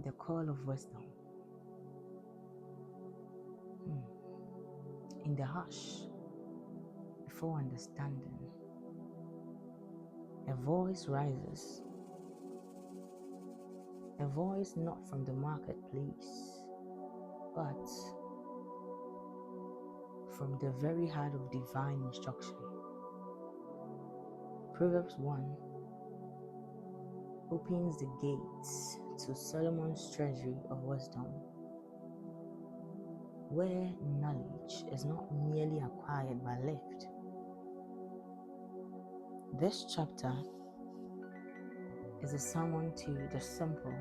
The call of wisdom. In the hush, before understanding, a voice rises. A voice not from the marketplace, but from the very heart of divine instruction. Proverbs 1 opens the gates to Solomon's treasury of wisdom, where knowledge is not merely acquired but lived. This chapter is a sermon to the simple,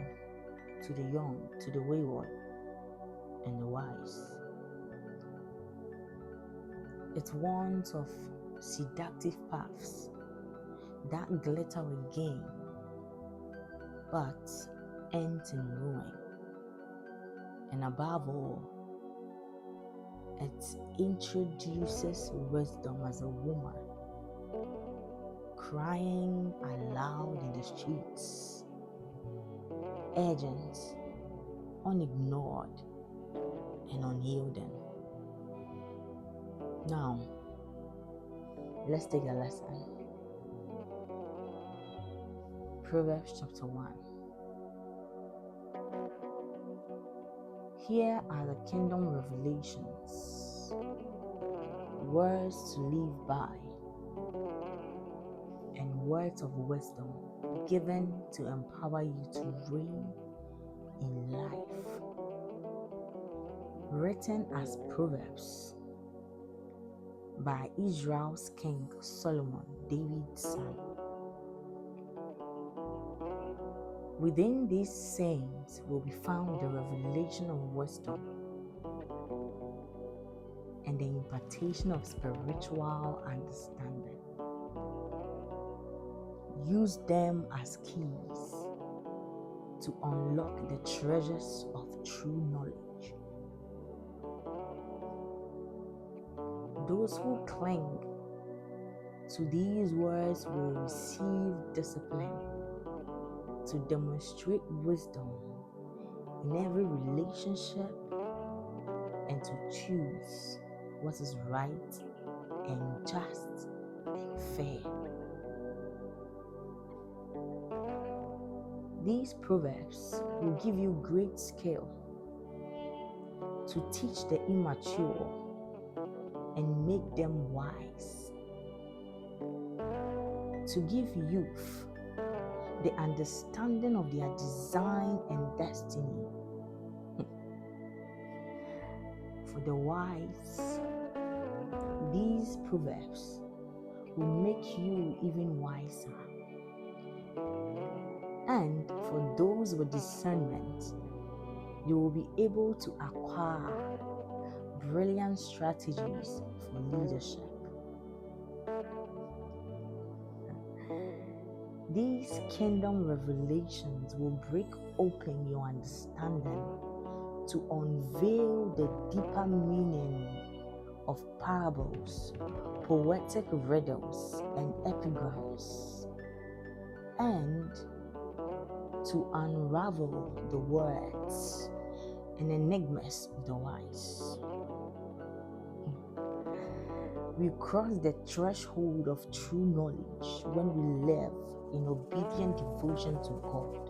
to the young, to the wayward, and the wise. It warns of seductive paths that glitter with gain, but end in ruin. And above all, it introduces wisdom as a woman crying aloud in the streets, urgent, unignored, and unyielding. Now, let's take a lesson. Proverbs chapter 1. Here are the kingdom revelations, words to live by, and words of wisdom given to empower you to reign in life. Written as Proverbs by Israel's King Solomon, David's son. Within these sayings will be found the revelation of wisdom and the impartation of spiritual understanding. Use them as keys to unlock the treasures of true knowledge. Those who cling to these words will receive discipline to demonstrate wisdom in every relationship and to choose what is right and just and fair. These proverbs will give you great skill to teach the immature and make them wise, to give youth the understanding of their design and destiny. For the wise, these proverbs will make you even wiser. And for those with discernment, you will be able to acquire brilliant strategies for leadership. These kingdom revelations will break open your understanding to unveil the deeper meaning of parables, poetic riddles, and epigrams, and to unravel the words and enigmas of the wise. We cross the threshold of true knowledge when we live in obedient devotion to God.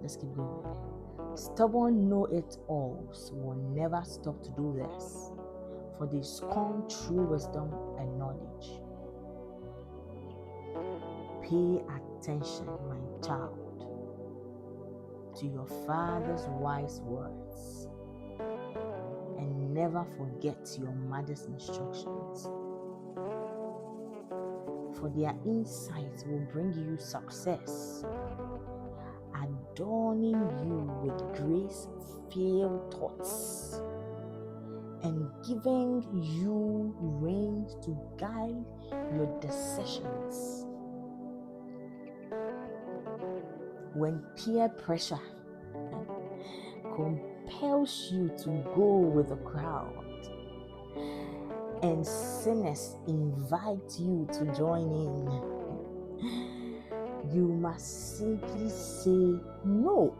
Let's keep going. Stubborn know-it-alls will never stop to do this, for they scorn true wisdom and knowledge. Pay attention, my child, to your father's wise words, and never forget your mother's instructions. For their insights will bring you success, adorning you with grace-filled thoughts, and giving you reins to guide your decisions. When peer pressure compels you to go with the crowd, and sinners invite you to join in, You must simply say no.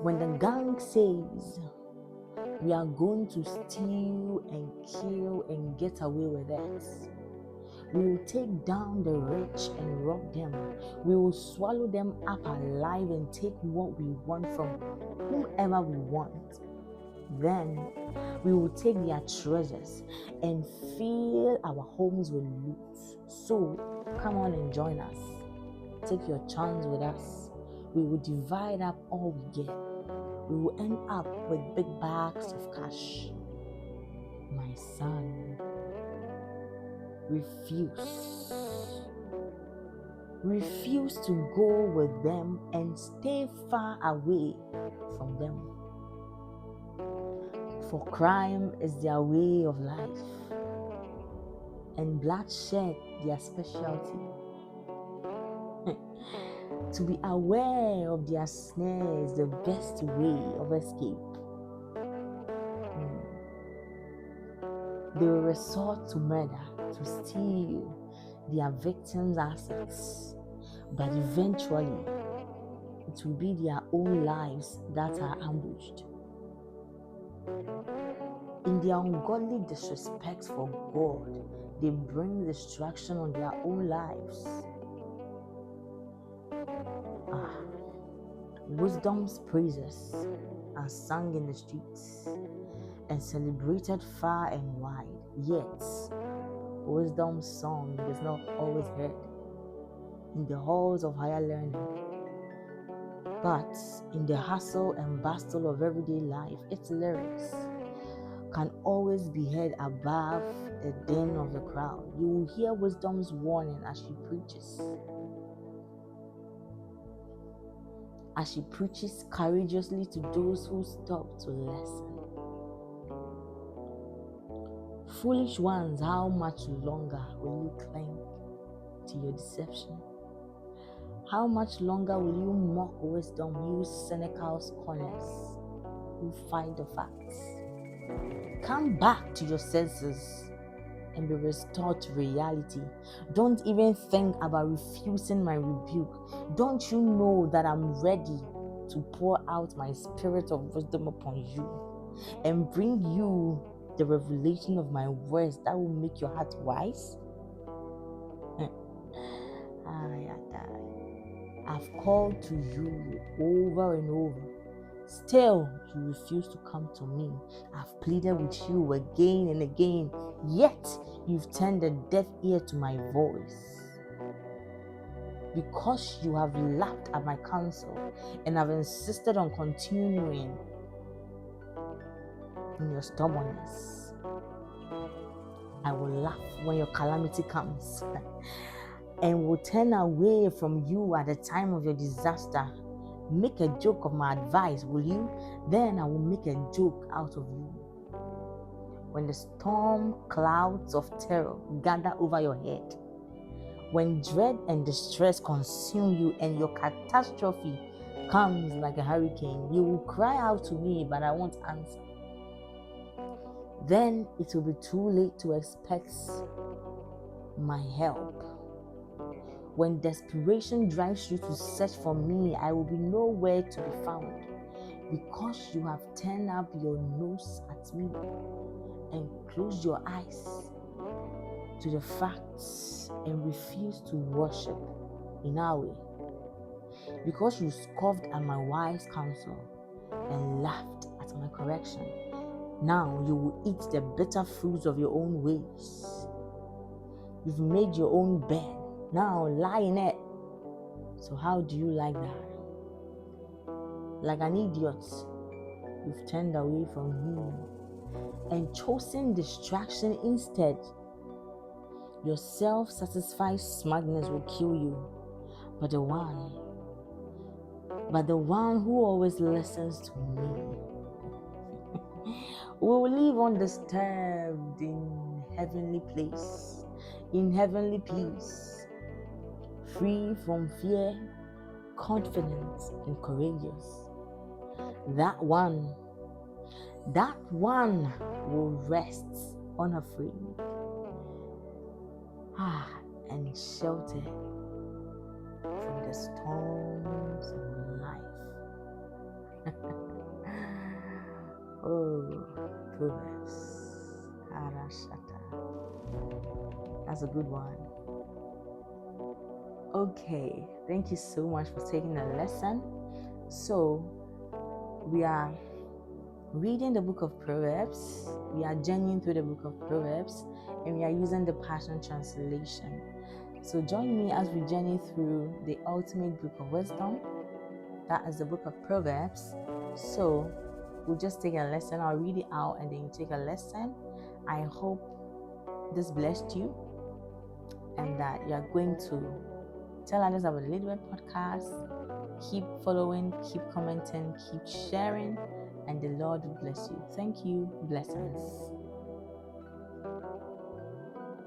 When the gang says, we are going to steal and kill and get away with it, we will take down the rich and rob them. We will swallow them up alive and take what we want from whomever we want. Then we will take their treasures and fill our homes with loot. So come on and join us. Take your chance with us. We will divide up all we get. We will end up with big bags of cash. My son, refuse. Refuse to go with them and stay far away from them. For crime is their way of life, and bloodshed their specialty. To be aware of their snare is the best way of escape. They will resort to murder to steal their victims' assets, but eventually it will be their own lives that are ambushed. In their ungodly disrespect for God, they bring destruction on their own lives. Wisdom's praises are sung in the streets and celebrated far and wide, yet wisdom's song is not always heard in the halls of higher learning. But in the hustle and bustle of everyday life, its lyrics can always be heard above the din of the crowd. You will hear wisdom's warning as she preaches. As she preaches courageously to those who stop to listen. Foolish ones, how much longer will you cling to your deception? How much longer will you mock wisdom, you cynical scorners who fight the facts? Come back to your senses and be restored to reality. Don't even think about refusing my rebuke. Don't you know that I'm ready to pour out my spirit of wisdom upon you and bring you the revelation of my words that will make your heart wise? I've called to you over and over. Still, you refuse to come to me. I've pleaded with you again and again, yet you've turned a deaf ear to my voice. Because you have laughed at my counsel and have insisted on continuing in your stubbornness, I will laugh when your calamity comes and will turn away from you at the time of your disaster. Make a joke of my advice, will you? Then I will make a joke out of you. When the storm clouds of terror gather over your head, when dread and distress consume you and your catastrophe comes like a hurricane, you will cry out to me, but I won't answer. Then it will be too late to expect my help. When desperation drives you to search for me, I will be nowhere to be found, because you have turned up your nose at me and closed your eyes to the facts and refused to worship in our way. Because you scoffed at my wise counsel and laughed at my correction, now you will eat the bitter fruits of your own ways. You've made your own bed. Now lie in it. So how do you like that? Like an idiot, you've turned away from me and chosen distraction instead. Your self-satisfied smugness will kill you, but the one who always listens to me will live undisturbed in heavenly place, in heavenly peace. Free from fear, confident and courageous. That one will rest unafraid. and shelter from the storms of life. Oh, Proverbs. Arashata. That's a good one. Okay, thank you so much for taking the lesson. So, we are reading the book of Proverbs. We are journeying through the book of Proverbs, and we are using the Passion Translation. So join me as we journey through the ultimate book of wisdom. That is the book of Proverbs. So we'll just take a lesson. I'll read it out and then you take a lesson. I hope this blessed you and that you are going to tell others about the Little Word Podcast. Keep following, keep commenting, keep sharing, and the Lord will bless you. Thank you. Blessings.